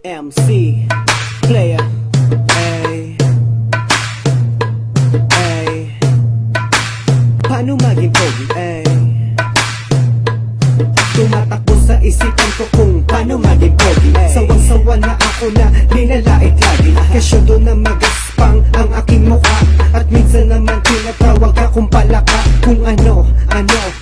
MC Player, ay, ay, paano maging pogi, ay, tumatakbo sa isipan ko kung paano maging pogi. Sawang-sawa na ako na nilalait lagi, kesyo doon na magaspang ang aking mukha. At minsan naman tinatawag akong palaka, kung ano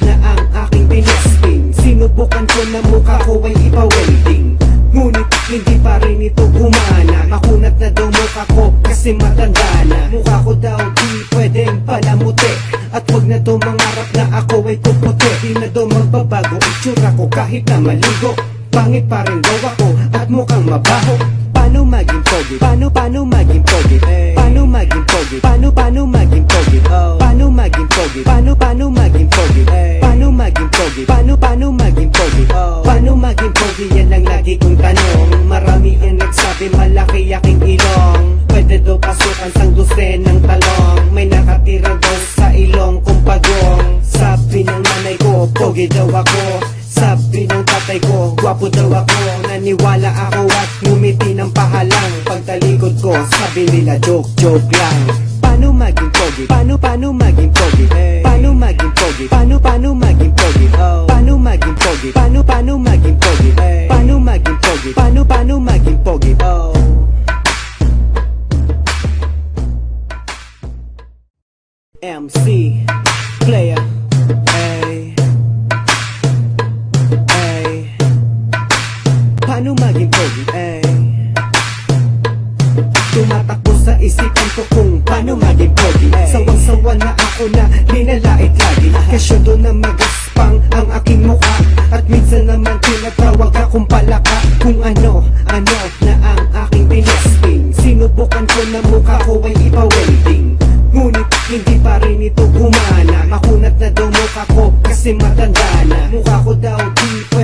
na ang aking pinaspin. Sinubukan ko na mukha ko ay ipa-welding, ngunit hindi pa rin ito gumana. Makunat na daw mukha ko kasi matanda na. Mukha ko daw di pwedeng palamuti, at wag na daw mangarap na ako ay kuputi. Di na daw magbabago itsura ko kahit na maligo. Pangit pa rin daw ako at mukhang mabaho. Paano maging pogi? Paano maging pogi? Paano maging pogi? Paano maging pogi? Paano maging pogi? Paano maging pogi? Paano maging pogi? Paano maging pogi? Paano maging pogi? Yan ang lagi kong tanong. Marami ang nagsabi malaki aking ilong. Pwede daw pasukan sang dusen ng talong. May nakatira daw sa ilong kong pagong. Sabi ng nanay ko, pogi daw ako. Sabi ng tatay ko, gwapo daw ako. Naniwala ako at ngumiti ng pahalang. Pagtalikod ko, sabi nila joke lang. Paano maging pogi? Paano maging pogi? Paano maging pogi? Paano maging pogi? Paano maging pogi? Paano maging pogi? Paano maging pogi? Paano maging pogi? MC Player, ay, paano maging pogi, ay, tumatakbo sa isipan ko kung paano maging pogi. Sawang-sawa na ako na nilalait lagi, kesyo doon na magaspang ang aking mukha. At minsan naman tinatawag akong palaka, kung ano na ang aking pinaspin. Sinubukan ko na mukha ko ay ipa-welding, ngunit hindi pa rin ito gumana. Makunat na daw mukha ko kasi matanda na. Mukha ko daw di